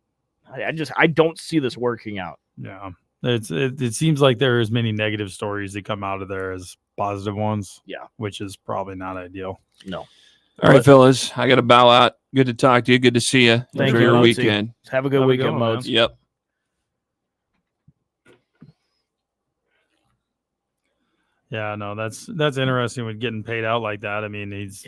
I don't see this working out. Yeah. It seems like there are as many negative stories that come out of there as positive ones. Yeah. Which is probably not ideal. No. All right, fellas. I got to bow out. Good to talk to you. Good to see you. Thank you. Your weekend. Have a good weekend, Modes. Yep. Yeah, no, that's interesting with getting paid out like that. I mean, he's,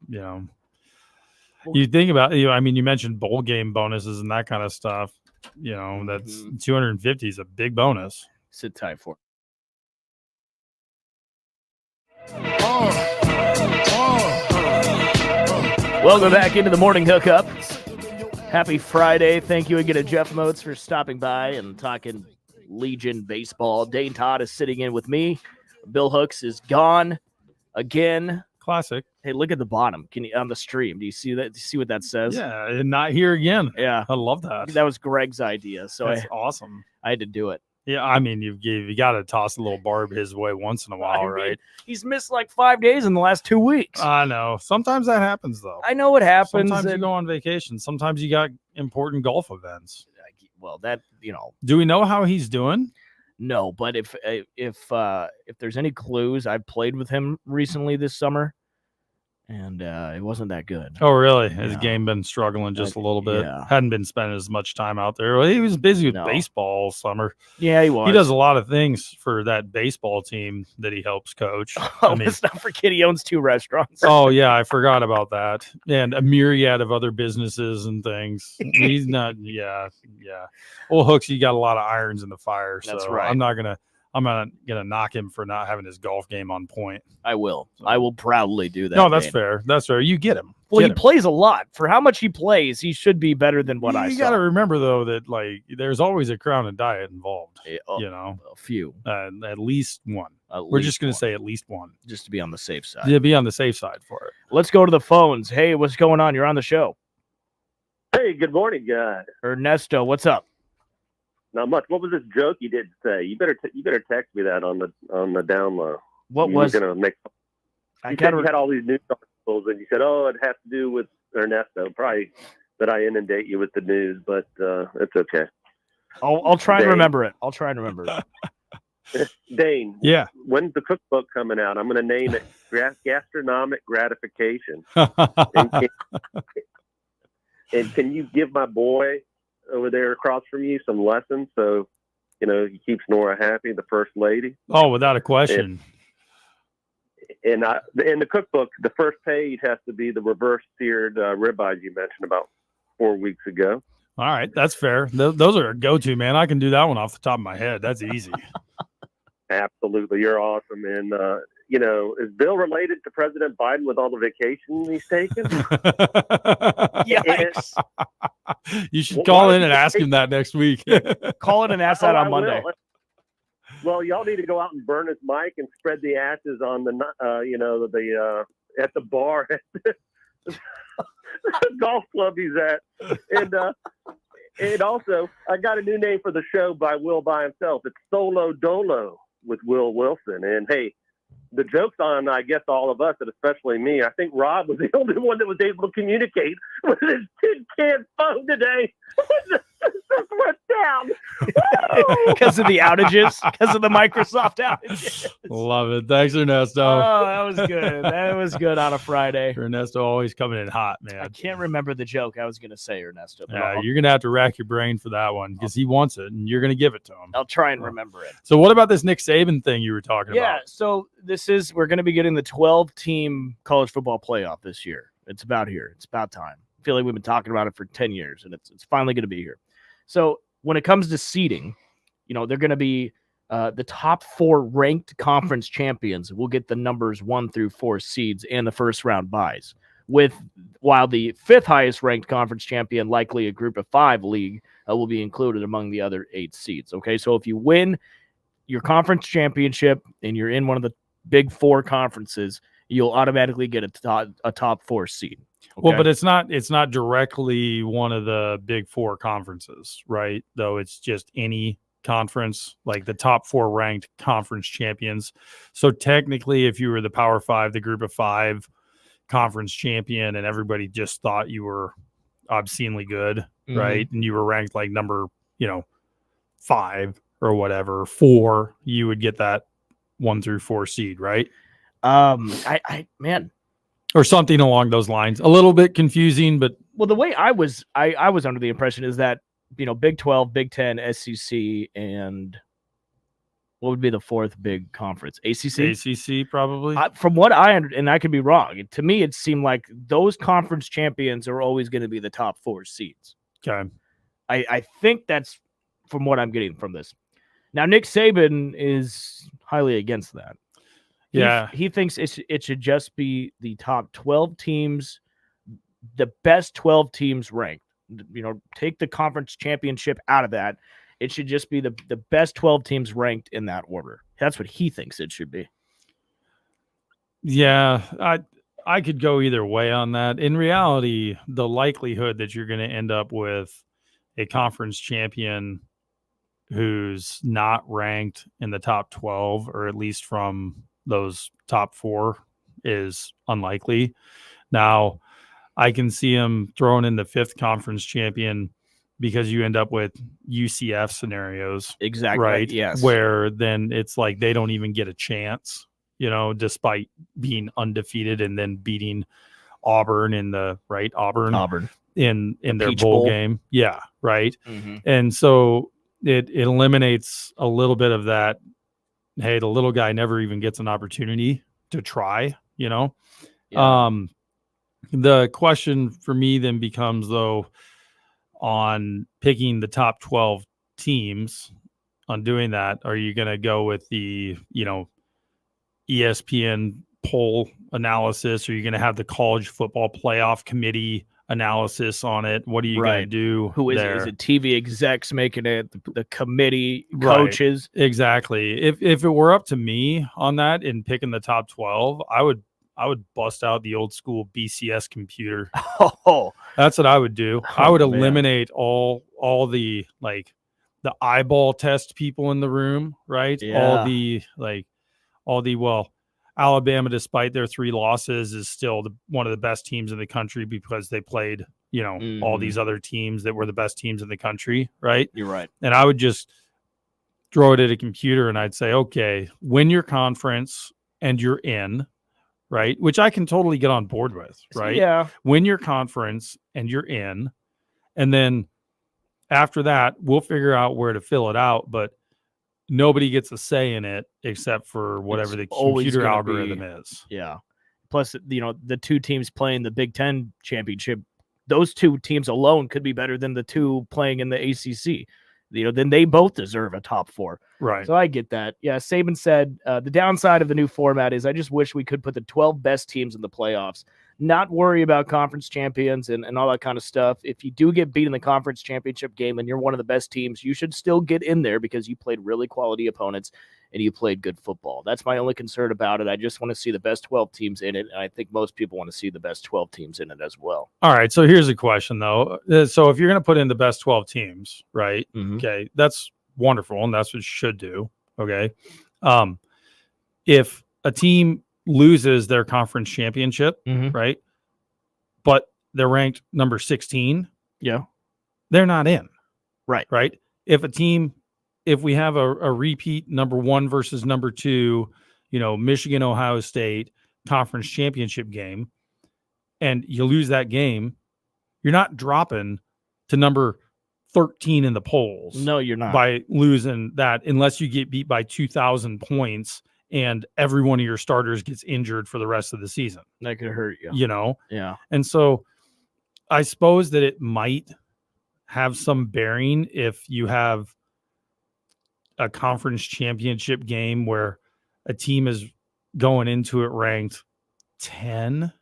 you think about, I mean, you mentioned bowl game bonuses and that kind of stuff. That's 250 is a big bonus. Sit tight for Welcome back into the morning hookup. Happy Friday. Thank you again to Jeff Motes for stopping by and talking Legion baseball. Dane Todd is sitting in with me. Bill Hooks is gone again. Classic. Hey, look at the bottom. Can you on the stream? Do you see that? Do you see what that says? Yeah, and not here again. Yeah, I love that. That was Greg's idea, so that's awesome. I had to do it. Yeah, I mean, you got to toss a little barb his way once in a while, right? He's missed like 5 days in the last 2 weeks. I know. Sometimes that happens, though. I know what happens. Sometimes you go on vacation. Sometimes you got important golf events. Well, that Do we know how he's doing? No, but if there's any clues, I've played with him recently this summer, and it wasn't that good. Oh, really? His game been struggling just a little bit. Yeah. Hadn't been spending as much time out there. Well, he was busy with baseball all summer. Yeah, he was. He does a lot of things for that baseball team that he helps coach. Let's not forget he owns 2 restaurants. Oh, yeah, I forgot about that. And a myriad of other businesses and things. He's not, yeah. Well, Hooks, you got a lot of irons in the fire. That's so right. I'm not gonna knock him for not having his golf game on point. I will. I will proudly do that. No, that's fair. That's fair. You get him. Well, he plays a lot. For how much he plays, he should be better than what I saw. You got to remember, though, that there's always a crown and diet involved. A few. At least one. We're just going to say at least one. Just to be on the safe side. Yeah, be on the safe side for it. Let's go to the phones. Hey, what's going on? You're on the show. Hey, good morning, guys. Ernesto, what's up? Not much. What was this joke you did say? You better text me that on the down low. What was going to make? You said you had all these news articles, and you said, "Oh, it has to do with Ernesto." Probably that I inundate you with the news, but it's okay. I'll try and remember it. I'll try and remember it. Dane, yeah. When's the cookbook coming out? I'm going to name it Gastronomic Gratification. And can you give my boy over there across from you some lessons so he keeps Nora happy, the first lady? Oh, without a question. And in the cookbook, the first page has to be the reverse seared ribeyes you mentioned about 4 weeks ago. All right, that's fair. Those are a go-to, man. I can do that one off the top of my head. That's easy. Absolutely, you're awesome. And is Bill related to President Biden with all the vacation he's taking? Yikes. You should call in and ask him that next week. Call in and ask that on Monday. Will. Well, y'all need to go out and burn his mic and spread the ashes on the at the bar at the golf club he's at. And also, I got a new name for the show by Will by himself. It's Solo Dolo with Will Wilson. And hey, the joke's on, I guess, all of us, and especially me. I think Rob was the only one that was able to communicate with his tin-can phone today. This went down. Because of the outages, because of the Microsoft outages. Love it. Thanks, Ernesto. Oh, that was good. That was good on a Friday. Ernesto always coming in hot, man. I can't remember the joke I was going to say, Ernesto. Yeah, you're going to have to rack your brain for that one because he wants it, and you're going to give it to him. I'll try and remember it. So what about this Nick Saban thing you were talking about? Yeah, so we're going to be getting the 12-team college football playoff this year. It's about here. It's about time. I feel like we've been talking about it for 10 years, and it's finally going to be here. So when it comes to seeding, they're going to be the top 4 ranked conference champions will get the numbers 1 through 4 seeds and the first round buys. While the 5th highest ranked conference champion, likely a group of 5 league, will be included among the other 8 seeds. Okay, so if you win your conference championship and you're in one of the big 4 conferences, you'll automatically get a top 4 seed. Okay? Well, but it's not directly one of the big 4 conferences, right? Though it's just any conference, like the top 4 ranked conference champions. So technically, if you were the Power 5, the group of 5 conference champion, and everybody just thought you were obscenely good, right? And you were ranked like number, 5 or whatever, 4, you would get that 1 through 4 seed, right? Man, or something along those lines. A little bit confusing, but the way I was under the impression is that Big 12, Big 10, SEC, and what would be the 4th big conference? ACC? ACC, probably. From what I understand, and I could be wrong, to me it seemed like those conference champions are always going to be the top 4 seeds. Okay. I think that's from what I'm getting from this. Now, Nick Saban is highly against that. Yeah. He thinks it should just be the top 12 teams, the best 12 teams ranked. Take the conference championship out of that. It should just be the best 12 teams ranked in that order. That's what he thinks it should be. Yeah, I could go either way on that. In reality, the likelihood that you're going to end up with a conference champion who's not ranked in the top 12, or at least from those top 4, is unlikely. Now, I can see him throwing in the 5th conference champion because you end up with UCF scenarios. Exactly. Right. Yes. Where then it's like they don't even get a chance, despite being undefeated and then beating Auburn in the Auburn in their Peach bowl Bowl game. Yeah. Right. Mm-hmm. And so it eliminates a little bit of that. Hey, the little guy never even gets an opportunity to try, Yeah. The question for me then becomes, though, on picking the top 12 teams, on doing that, are you going to go with the, ESPN poll analysis? Are you going to have the college football playoff committee analysis on it? What are you going to do? Who is there? Is it TV execs making it, the committee, coaches? Right. Exactly. If it were up to me on that and picking the top 12, I would bust out the old school BCS computer. Oh, that's what I would do. I would eliminate all the the eyeball test people in the room, right? Yeah. Alabama, despite their 3 losses, is still one of the best teams in the country because they played, all these other teams that were the best teams in the country, right? You're right. And I would just throw it at a computer and I'd say, okay, win your conference and you're in. Right. Which I can totally get on board with. Right. Yeah. Win your conference and you're in. And then after that, we'll figure out where to fill it out. But nobody gets a say in it except for whatever the computer algorithm is. Yeah. Plus, the 2 teams playing the Big 10 championship, those 2 teams alone could be better than the 2 playing in the ACC. Then they both deserve a top 4. Right. So I get that. Yeah, Saban said the downside of the new format is I just wish we could put the 12 best teams in the playoffs, not worry about conference champions and all that kind of stuff. If you do get beat in the conference championship game and you're one of the best teams, you should still get in there because you played really quality opponents and you played good football. That's my only concern about it. I just want to see the best 12 teams in it, and I think most people want to see the best 12 teams in it as well. All right, so here's a question, though. So if you're going to put in the best 12 teams, right, okay, that's wonderful, and that's what you should do, okay? If a team loses their conference championship, right, but they're ranked number 16, they're not in. Right? If we have a repeat number 1 versus number 2, Michigan, Ohio State conference championship game, and you lose that game, you're not dropping to number 13 in the polls. No, you're not. By losing that, unless you get beat by 2,000 points and every one of your starters gets injured for the rest of the season. That could hurt you. You know? Yeah. And so I suppose that it might have some bearing if you have a conference championship game where a team is going into it ranked 10,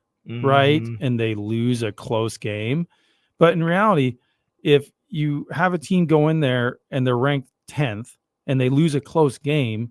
right? And they lose a close game. But in reality, if you have a team go in there and they're ranked 10th and they lose a close game,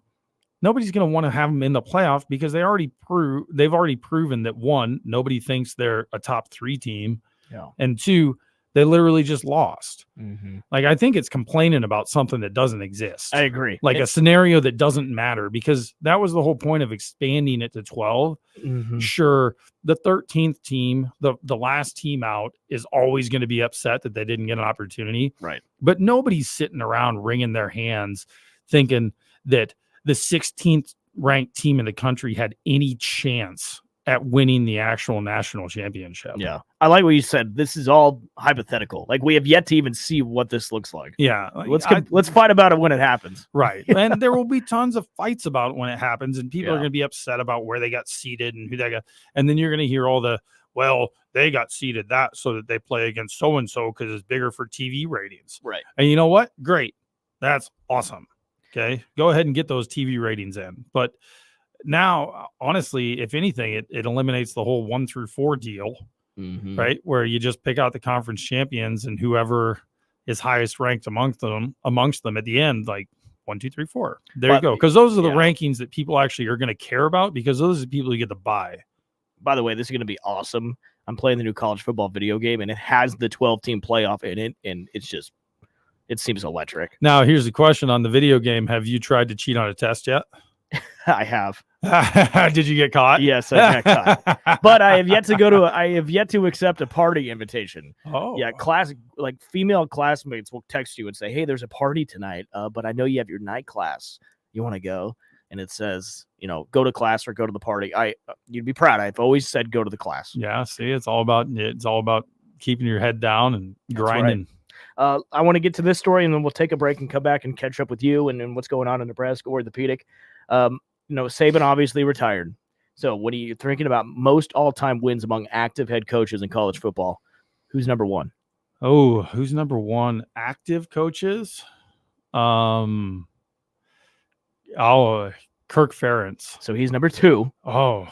nobody's going to want to have them in the playoff because they've already proven that, one, nobody thinks they're a top 3 team. Yeah. And 2, they literally just lost. Mm-hmm. Like, I think it's complaining about something that doesn't exist. I agree. Like a scenario that doesn't matter, because that was the whole point of expanding it to 12. Mm-hmm. Sure, the 13th team, the last team out, is always going to be upset that they didn't get an opportunity. Right. But nobody's sitting around wringing their hands thinking that the 16th ranked team in the country had any chance at winning the actual national championship. Yeah. I like what you said. This is all hypothetical. Like, we have yet to even see what this looks like. Yeah. Let's fight about it when it happens. Right. And there will be tons of fights about it when it happens, and people are going to be upset about where they got seated and who they got. And then you're going to hear all the, well, they got seated that so that they play against so-and-so because it's bigger for TV ratings. Right. And you know what? Great. That's awesome. Okay. Go ahead and get those TV ratings in. But now, honestly, if anything, it eliminates the whole 1 through 4 deal, right? Where you just pick out the conference champions and whoever is highest ranked amongst them at the end, like 1, 2, 3, 4. There you go. Because those are the rankings that people actually are going to care about, because those are the people you get to buy. By the way, this is going to be awesome. I'm playing the new college football video game, and it has the 12-team playoff in it, and it seems electric. Now, here's the question on the video game. Have you tried to cheat on a test yet? I have. Did you get caught? Yes, I got caught. But I have yet to accept a party invitation. Oh, yeah. Female classmates will text you and say, "Hey, there's a party tonight, but I know you have your night class. You want to go?" And it says, go to class or go to the party. You'd be proud. I've always said go to the class. Yeah. See, it's all about keeping your head down and grinding. Right. I want to get to this story, and then we'll take a break and come back and catch up with you and what's going on in Nebraska orthopedic. Saban obviously retired. So what are you thinking about most all-time wins among active head coaches in college football? Who's number 1? Oh, who's number 1? Active coaches? Kirk Ferentz. So he's number 2. Oh.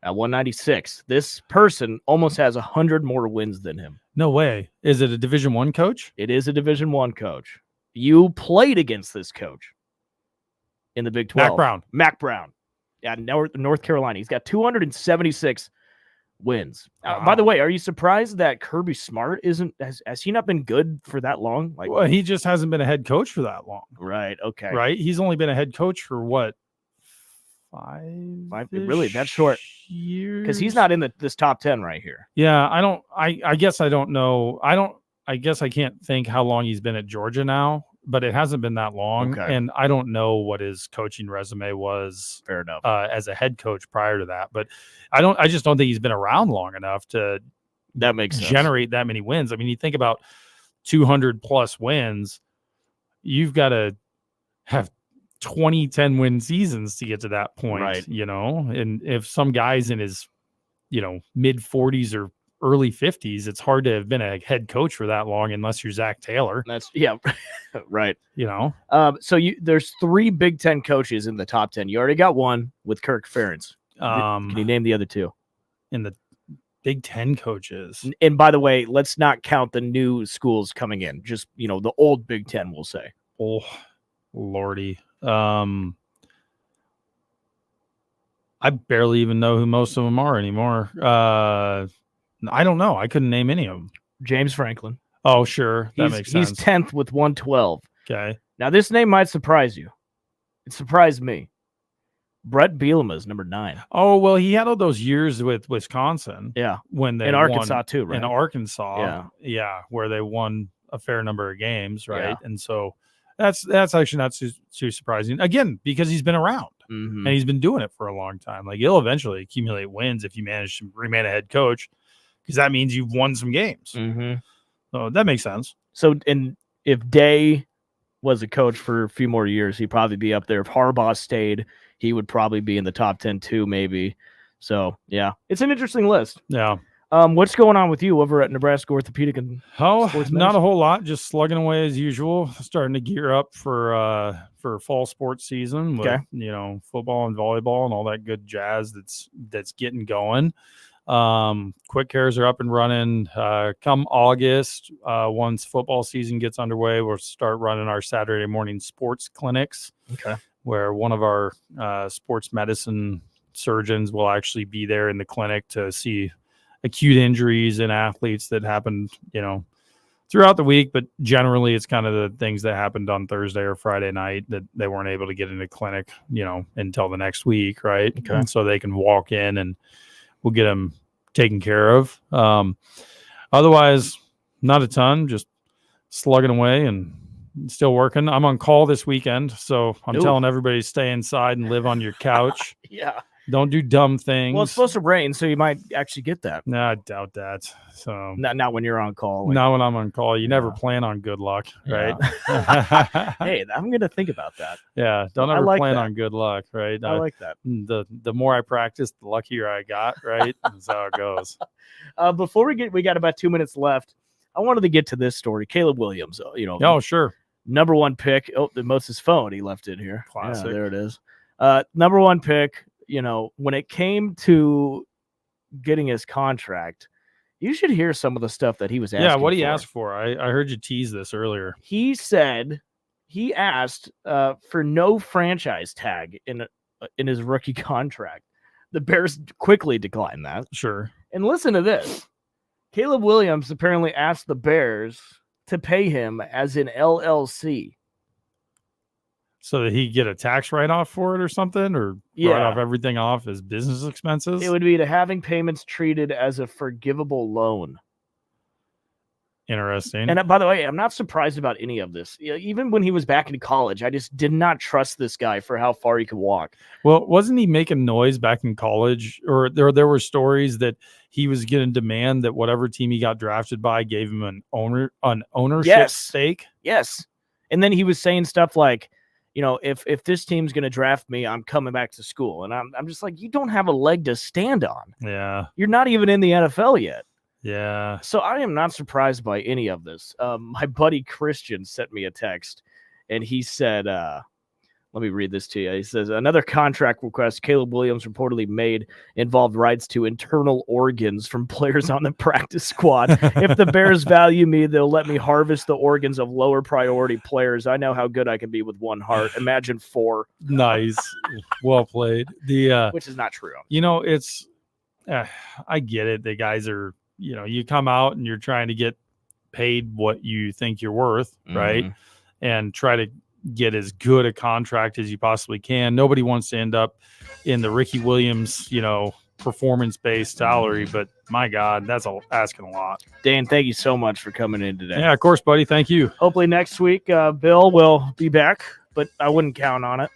At 196. This person almost has 100 more wins than him. No way. Is it a Division I coach? It is a Division I coach. You played against this coach in the Big 12. Mac Brown. Yeah, North Carolina. He's got 276 wins. Wow. By the way, are you surprised that Kirby Smart has he not been good for that long? Well, he just hasn't been a head coach for that long. Right. Okay. Right. He's only been a head coach for what? 5 really that short years, because he's not in this top 10 right here. Yeah, I guess I don't know. I guess I can't think how long he's been at Georgia now, but it hasn't been that long. Okay. And I don't know what his coaching resume was. Fair enough. As a head coach prior to that, but I just don't think he's been around long enough to generate that many wins. I mean, you think about 200 plus wins, you've got to have 20 10-win seasons to get to that point, right? And if some guy's in his mid 40s or early 50s, it's hard to have been a head coach for that long unless you're Zach Taylor. Right. So there's 3 Big Ten coaches in the top 10. You already got one with Kirk Ferentz. Can you name the other 2 in the Big Ten coaches? And by the way, let's not count the new schools coming in, just the old Big Ten, we'll say. Oh Lordy. I barely even know who most of them are anymore. I don't know. I couldn't name any of them. James Franklin. Oh, sure. That makes sense. He's 10th with 112. Okay. Now, this name might surprise you. It surprised me. Brett Bielema is number 9. Oh, well, he had all those years with Wisconsin. Yeah. When they in won, Arkansas, too, right? In Arkansas. Yeah. Yeah, where they won a fair number of games, right? Yeah. And so that's actually not too surprising. Again, because he's been around and he's been doing it for a long time. Like, he'll eventually accumulate wins if you manage to remain a head coach, because that means you've won some games. So that makes sense. So, and if Day was a coach for a few more years, he'd probably be up there. If Harbaugh stayed, he would probably be in the top 10 too, maybe. So, yeah, it's an interesting list. Yeah. What's going on with you over at Nebraska Orthopedic and Sports Medicine? Not a whole lot. Just slugging away as usual. Starting to gear up for fall sports season with football and volleyball and all that good jazz that's getting going. Quick cares are up and running. Come August, once football season gets underway, we'll start running our Saturday morning sports clinics. Okay. Where one of our sports medicine surgeons will actually be there in the clinic to see acute injuries in athletes that happened, throughout the week, but generally it's kind of the things that happened on Thursday or Friday night that they weren't able to get into clinic, until the next week. Right. Okay. And so they can walk in and we'll get them taken care of. Otherwise, not a ton, just slugging away and still working. I'm on call this weekend, so I'm telling everybody to stay inside and live on your couch. Yeah. Don't do dumb things. Well, it's supposed to rain, so you might actually get that. No, I doubt that. So not when you're on call. Not when I'm on call. You never plan on good luck, right? Hey, I'm going to think about that. Yeah, don't ever plan on good luck, right? I like that. The more I practice, the luckier I got, right? That's how it goes. Before we got about 2 minutes left. I wanted to get to this story. Caleb Williams, Oh, sure. Number one pick. Oh, most his phone. He left it here. Classic. Yeah, there it is. Number one pick. When it came to getting his contract, you should hear some of the stuff that he was asking. Yeah, what he asked for. I heard you tease this earlier. He said he asked for no franchise tag in his rookie contract. The Bears quickly declined that. Sure. And listen to this. Caleb Williams apparently asked the Bears to pay him as an LLC. So that he get a tax write-off for it or something, or write off everything off as business expenses? It would be to having payments treated as a forgivable loan. Interesting. And by the way, I'm not surprised about any of this. Even when he was back in college, I just did not trust this guy for how far he could walk. Well, wasn't he making noise back in college? Or there were stories that he was going to demand that whatever team he got drafted by gave him an ownership stake? Yes. And then he was saying stuff like, if this team's going to draft me, I'm coming back to school. And I'm just like, you don't have a leg to stand on. Yeah. You're not even in the NFL yet. Yeah. So I am not surprised by any of this. My buddy Christian sent me a text, and he said, let me read this to you. He says, another contract request Caleb Williams reportedly made involved rights to internal organs from players on the practice squad. If the Bears value me, they'll let me harvest the organs of lower priority players. I know how good I can be with one heart. Imagine 4. Nice. Well played. Which is not true. It's I get it. The guys are, you come out and you're trying to get paid what you think you're worth, right? And try to get as good a contract as you possibly can. Nobody wants to end up in the Ricky Williams, performance-based salary, but my God, that's asking a lot. Dan, thank you so much for coming in today. Yeah, of course, buddy. Thank you. Hopefully next week, Bill will be back, but I wouldn't count on it.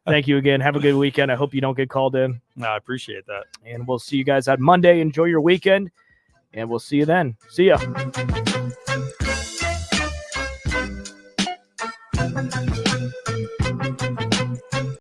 Thank you again. Have a good weekend. I hope you don't get called in. No, I appreciate that. And we'll see you guys on Monday. Enjoy your weekend, and we'll see you then. See ya.